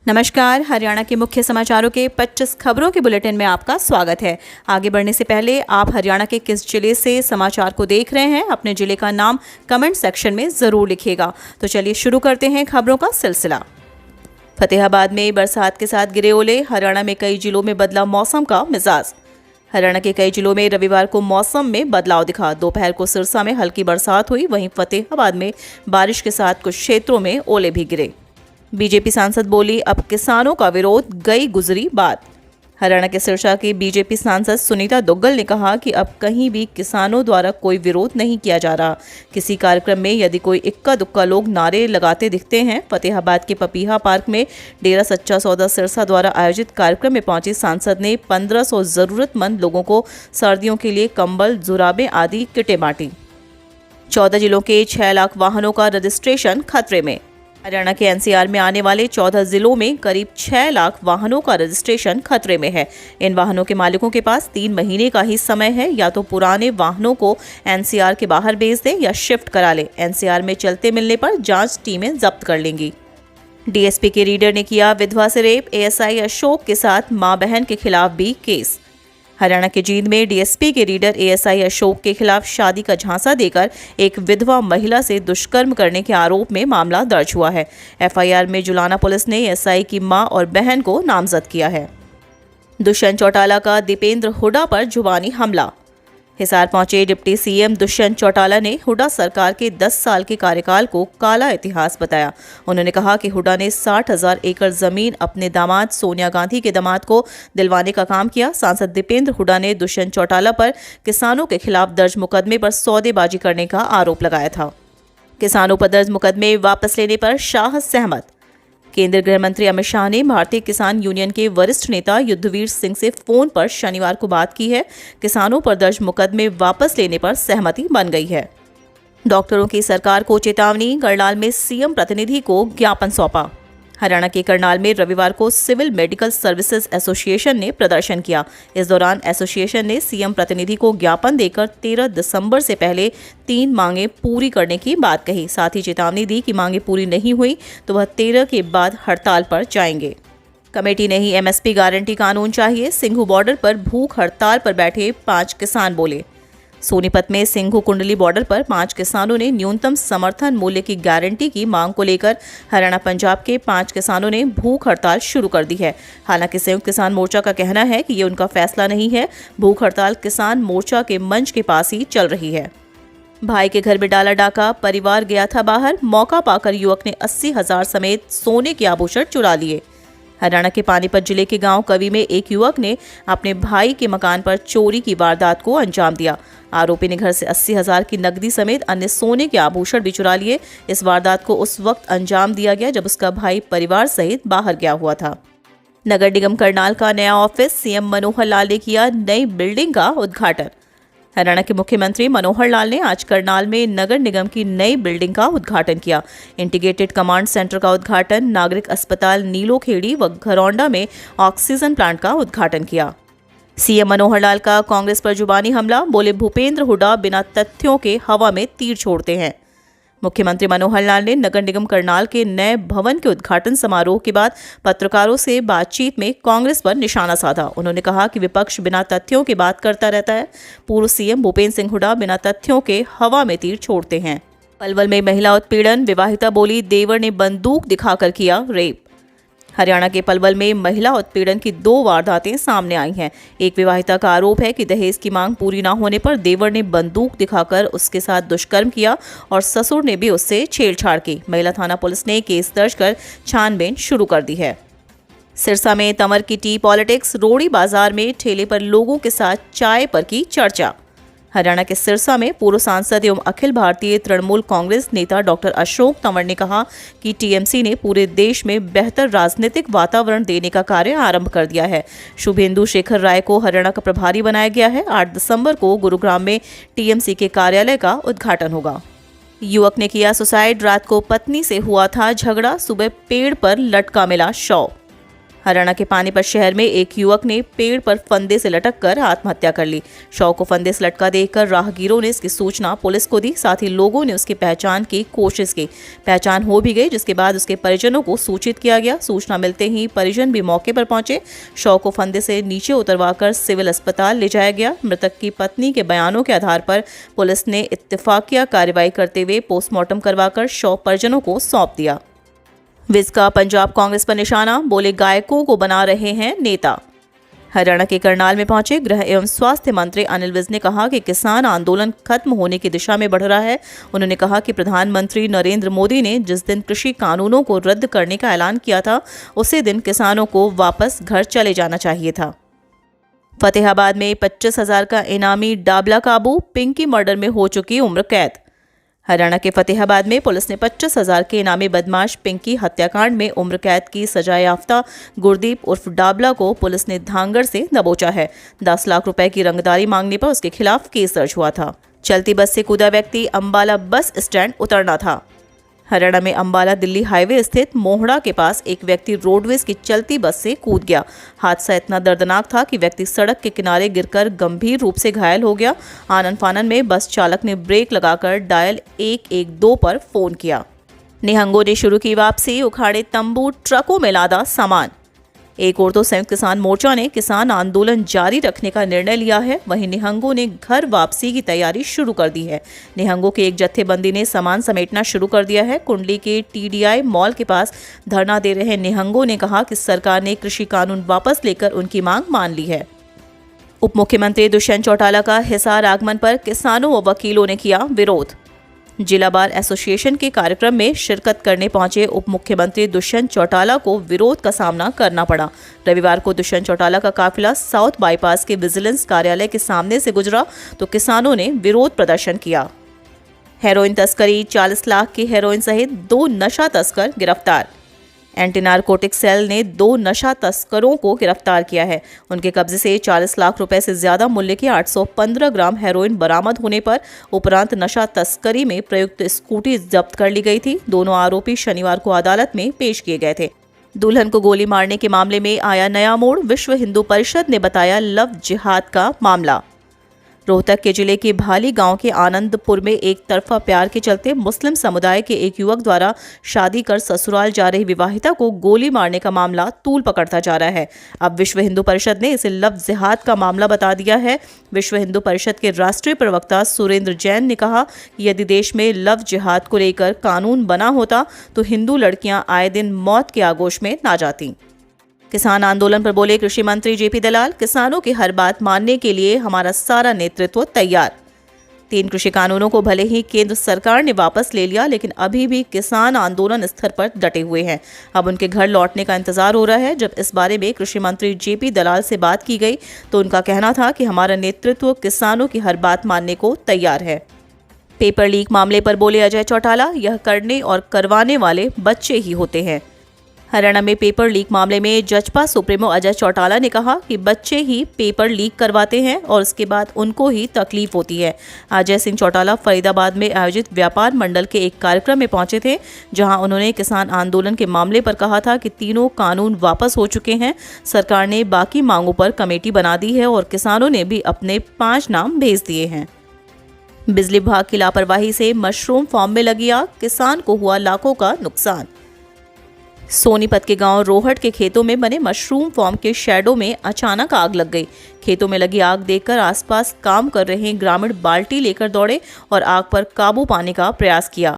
नमस्कार। हरियाणा के मुख्य समाचारों के 25 खबरों के बुलेटिन में आपका स्वागत है। आगे बढ़ने से पहले आप हरियाणा के किस जिले से समाचार को देख रहे हैं, अपने जिले का नाम कमेंट सेक्शन में जरूर लिखिएगा। तो चलिए शुरू करते हैं खबरों का सिलसिला। फतेहाबाद में बरसात के साथ गिरे ओले, हरियाणा में कई जिलों में बदला मौसम का मिजाज। हरियाणा के कई जिलों में रविवार को मौसम में बदलाव दिखा। दोपहर को सिरसा में हल्की बरसात हुई, वहीं फतेहाबाद में बारिश के साथ कुछ क्षेत्रों में ओले भी गिरे। बीजेपी सांसद बोली, अब किसानों का विरोध गई गुजरी बात। हरियाणा के सिरसा की बीजेपी सांसद सुनीता दुग्गल ने कहा कि अब कहीं भी किसानों द्वारा कोई विरोध नहीं किया जा रहा। किसी कार्यक्रम में यदि कोई इक्का दुक्का लोग नारे लगाते दिखते हैं। फतेहाबाद के पपीहा पार्क में डेरा सच्चा सौदा सिरसा द्वारा आयोजित कार्यक्रम में पहुंची सांसद ने 1500 जरूरतमंद लोगों को सर्दियों के लिए कंबल, जुराबें आदि किटें बांटी। 14 जिलों के 6 लाख वाहनों का रजिस्ट्रेशन खतरे में। हरियाणा के एनसीआर में आने वाले 14 जिलों में करीब 6 लाख वाहनों का रजिस्ट्रेशन खतरे में है। इन वाहनों के मालिकों के पास 3 महीने का ही समय है, या तो पुराने वाहनों को एनसीआर के बाहर भेज दें या शिफ्ट करा लें। एनसीआर में चलते मिलने पर जांच टीमें जब्त कर लेंगी। डीएसपी के रीडर ने किया विधवा से रेप, एएसआई अशोक के साथ मां बहन के खिलाफ भी केस। हरियाणा के जींद में डीएसपी के रीडर एएसआई अशोक के खिलाफ शादी का झांसा देकर एक विधवा महिला से दुष्कर्म करने के आरोप में मामला दर्ज हुआ है। एफआईआर में जुलाना पुलिस ने एएसआई की मां और बहन को नामजद किया है। दुष्यंत चौटाला का दीपेंद्र हुड्डा पर जुबानी हमला। हिसार पहुंचे डिप्टी सीएम दुष्यंत चौटाला ने हुड्डा सरकार के 10 साल के कार्यकाल को काला इतिहास बताया। उन्होंने कहा कि हुड्डा ने 60,000 एकड़ जमीन अपने दामाद सोनिया गांधी के दामाद को दिलवाने का काम किया। सांसद दीपेंद्र हुड्डा ने दुष्यंत चौटाला पर किसानों के खिलाफ दर्ज मुकदमे पर सौदेबाजी करने का आरोप लगाया था। किसानों पर दर्ज मुकदमे वापस लेने पर शाह सहमत। केंद्रीय गृह मंत्री अमित शाह ने भारतीय किसान यूनियन के वरिष्ठ नेता युद्धवीर सिंह से फोन पर शनिवार को बात की है। किसानों पर दर्ज मुकदमे वापस लेने पर सहमति बन गई है। डॉक्टरों की सरकार को चेतावनी, करनाल में सीएम प्रतिनिधि को ज्ञापन सौंपा। हरियाणा के करनाल में रविवार को सिविल मेडिकल सर्विसेज एसोसिएशन ने प्रदर्शन किया। इस दौरान एसोसिएशन ने सीएम प्रतिनिधि को ज्ञापन देकर 13 दिसंबर से पहले 3 मांगें पूरी करने की बात कही। साथ ही चेतावनी दी कि मांगें पूरी नहीं हुई तो वह 13 के बाद हड़ताल पर जाएंगे। कमेटी ने ही एमएसपी गारंटी कानून चाहिए, सिंघू बॉर्डर पर भूख हड़ताल पर बैठे 5 किसान बोले। सोनीपत में सिंघू कुंडली बॉर्डर पर 5 किसानों ने न्यूनतम समर्थन मूल्य की गारंटी की मांग को लेकर हरियाणा पंजाब के 5 किसानों ने भूख हड़ताल शुरू कर दी है। हालांकि संयुक्त किसान मोर्चा का कहना है कि ये उनका फैसला नहीं है। भूख हड़ताल किसान मोर्चा के मंच के पास ही चल रही है। भाई के घर में डाला डाका, परिवार गया था बाहर, मौका पाकर युवक ने 80,000 समेत सोने के आभूषण चुरा लिए। हरियाणा के पानीपत जिले के गांव कवि में एक युवक ने अपने भाई के मकान पर चोरी की वारदात को अंजाम दिया। आरोपी ने घर से 80,000 की नकदी समेत अन्य सोने के आभूषण भी चुरा लिए। इस वारदात को उस वक्त अंजाम दिया गया जब उसका भाई परिवार सहित बाहर गया हुआ था। नगर निगम करनाल का नया ऑफिस, सीएम मनोहर लाल ने किया नई बिल्डिंग का उद्घाटन। हरियाणा के मुख्यमंत्री मनोहर लाल ने आज करनाल में नगर निगम की नई बिल्डिंग का उद्घाटन किया। इंटीग्रेटेड कमांड सेंटर का उद्घाटन, नागरिक अस्पताल नीलोखेड़ी व घरौंडा में ऑक्सीजन प्लांट का उद्घाटन किया। सीएम मनोहर लाल का कांग्रेस पर जुबानी हमला, बोले भूपेंद्र हुड्डा बिना तथ्यों के हवा में तीर छोड़ते हैं। मुख्यमंत्री मनोहर लाल ने नगर निगम करनाल के नए भवन के उद्घाटन समारोह के बाद पत्रकारों से बातचीत में कांग्रेस पर निशाना साधा। उन्होंने कहा कि विपक्ष बिना तथ्यों के बात करता रहता है। पूर्व सीएम भूपेंद्र सिंह हुड्डा बिना तथ्यों के हवा में तीर छोड़ते हैं। पलवल में महिला उत्पीड़न, विवाहिता बोली देवर ने बंदूक दिखाकर किया रेप। हरियाणा के पलवल में महिला उत्पीड़न की 2 वारदातें सामने आई हैं। एक विवाहिता का आरोप है कि दहेज की मांग पूरी न होने पर देवर ने बंदूक दिखाकर उसके साथ दुष्कर्म किया और ससुर ने भी उससे छेड़छाड़ की। महिला थाना पुलिस ने केस दर्ज कर छानबीन शुरू कर दी है। सिरसा में तंवर की टी पॉलिटिक्स, रोड़ी बाजार में ठेले पर लोगों के साथ चाय पर की चर्चा। हरियाणा के सिरसा में पूर्व सांसद एवं अखिल भारतीय तृणमूल कांग्रेस नेता डॉक्टर अशोक तंवर ने कहा कि टीएमसी ने पूरे देश में बेहतर राजनीतिक वातावरण देने का कार्य आरंभ कर दिया है। शुभेंदु शेखर राय को हरियाणा का प्रभारी बनाया गया है। 8 दिसंबर को गुरुग्राम में टीएमसी के कार्यालय का उद्घाटन होगा। युवक ने किया सुसाइड, रात को पत्नी से हुआ था झगड़ा, सुबह पेड़ पर लटका मिला शव। हरियाणा के पानीपत शहर में एक युवक ने पेड़ पर फंदे से लटक कर आत्महत्या कर ली। शव को फंदे से लटका देखकर राहगीरों ने इसकी सूचना पुलिस को दी। साथ ही लोगों ने उसकी पहचान की कोशिश की। पहचान हो भी गई, जिसके बाद उसके परिजनों को सूचित किया गया। सूचना मिलते ही परिजन भी मौके पर पहुंचे। शव को फंदे से नीचे उतरवाकर सिविल अस्पताल ले जाया गया। मृतक की पत्नी के बयानों के आधार पर पुलिस ने इत्तेफाकिया कार्रवाई करते हुए पोस्टमार्टम करवाकर शव परिजनों को सौंप दिया। विज का पंजाब कांग्रेस पर निशाना, बोले गायकों को बना रहे हैं नेता। हरियाणा के करनाल में पहुंचे गृह एवं स्वास्थ्य मंत्री अनिल विज ने कहा कि किसान आंदोलन खत्म होने की दिशा में बढ़ रहा है। उन्होंने कहा कि प्रधानमंत्री नरेंद्र मोदी ने जिस दिन कृषि कानूनों को रद्द करने का ऐलान किया था, उसी दिन किसानों को वापस घर चले जाना चाहिए था। फतेहाबाद में 25,000 का इनामी डाबला काबू, पिंकी मर्डर में हो चुकी उम्र कैद। हरियाणा के फतेहाबाद में पुलिस ने 25,000 के इनामी बदमाश पिंकी हत्याकांड में उम्र कैद की सजा याफ्ता गुरदीप उर्फ डाबला को पुलिस ने धांगड़ से दबोचा है। 10 लाख रुपए की रंगदारी मांगने पर उसके खिलाफ केस दर्ज हुआ था। चलती बस से कूदा व्यक्ति, अंबाला बस स्टैंड उतरना था। हरियाणा में अंबाला दिल्ली हाईवे स्थित मोहड़ा के पास एक व्यक्ति रोडवेज की चलती बस से कूद गया। हादसा इतना दर्दनाक था कि व्यक्ति सड़क के किनारे गिरकर गंभीर रूप से घायल हो गया। आनन फानन में बस चालक ने ब्रेक लगाकर डायल 112 पर फोन किया। निहंगों ने शुरू की वापसी, उखाड़े तंबू, ट्रकों में लादा सामान। एक और तो संयुक्त किसान मोर्चा ने किसान आंदोलन जारी रखने का निर्णय लिया है, वहीं निहंगों ने घर वापसी की तैयारी शुरू कर दी है। निहंगों के एक जत्थेबंदी ने सामान समेटना शुरू कर दिया है। कुंडली के TDI मॉल के पास धरना दे रहे निहंगों ने कहा कि सरकार ने कृषि कानून वापस लेकर उनकी मांग मान ली है। उप मुख्यमंत्री दुष्यंत चौटाला का हिसार आगमन पर किसानों व वकीलों ने किया विरोध। जिला बार एसोसिएशन के कार्यक्रम में शिरकत करने पहुंचे उप मुख्यमंत्री दुष्यंत चौटाला को विरोध का सामना करना पड़ा। रविवार को दुष्यंत चौटाला का काफिला साउथ बाईपास के विजिलेंस कार्यालय के सामने से गुजरा तो किसानों ने विरोध प्रदर्शन किया। हेरोइन तस्करी, 40 लाख की हेरोइन सहित 2 नशा तस्कर गिरफ्तार। एंटी नारकोटिक सेल ने 2 नशा तस्करों को गिरफ्तार किया है। उनके कब्जे से 40 लाख रुपए से ज्यादा मूल्य की 815 ग्राम हेरोइन बरामद होने पर उपरांत नशा तस्करी में प्रयुक्त स्कूटी जब्त कर ली गई थी। दोनों आरोपी शनिवार को अदालत में पेश किए गए थे। दुल्हन को गोली मारने के मामले में आया नया मोड़, विश्व हिंदू परिषद ने बताया लव जिहाद का मामला। रोहतक के जिले के भाली गांव के आनंदपुर में एक तरफा प्यार के चलते मुस्लिम समुदाय के एक युवक द्वारा शादी कर ससुराल जा रही विवाहिता को गोली मारने का मामला तूल पकड़ता जा रहा है। अब विश्व हिंदू परिषद ने इसे लव जिहाद का मामला बता दिया है। विश्व हिंदू परिषद के राष्ट्रीय प्रवक्ता सुरेंद्र जैन ने कहा कि यदि देश में लव जिहाद को लेकर कानून बना होता तो हिंदू लड़कियां आए दिन मौत के आगोश में ना जाती। किसान आंदोलन पर बोले कृषि मंत्री JP दलाल, किसानों की हर बात मानने के लिए हमारा सारा नेतृत्व तैयार। 3 कृषि कानूनों को भले ही केंद्र सरकार ने वापस ले लिया, लेकिन अभी भी किसान आंदोलन स्तर पर डटे हुए हैं। अब उनके घर लौटने का इंतजार हो रहा है। जब इस बारे में कृषि मंत्री JP दलाल से बात की गई तो उनका कहना था कि हमारा नेतृत्व किसानों की हर बात मानने को तैयार है। पेपर लीक मामले पर बोले अजय चौटाला, यह करने और करवाने वाले बच्चे ही होते हैं। हरियाणा में पेपर लीक मामले में जजपा सुप्रीमो अजय चौटाला ने कहा कि बच्चे ही पेपर लीक करवाते हैं और उसके बाद उनको ही तकलीफ होती है। अजय सिंह चौटाला फरीदाबाद में आयोजित व्यापार मंडल के एक कार्यक्रम में पहुंचे थे, जहां उन्होंने किसान आंदोलन के मामले पर कहा था कि तीनों कानून वापस हो चुके हैं। सरकार ने बाकी मांगों पर कमेटी बना दी है और किसानों ने भी अपने 5 नाम भेज दिए हैं। बिजली विभाग की लापरवाही से मशरूम फार्म में लगी आग, किसान को हुआ लाखों का नुकसान। सोनीपत के गांव रोहट के खेतों में बने मशरूम फार्म के शेडों में अचानक आग लग गई। खेतों में लगी आग देखकर आसपास काम कर रहे ग्रामीण बाल्टी लेकर दौड़े और आग पर काबू पाने का प्रयास किया।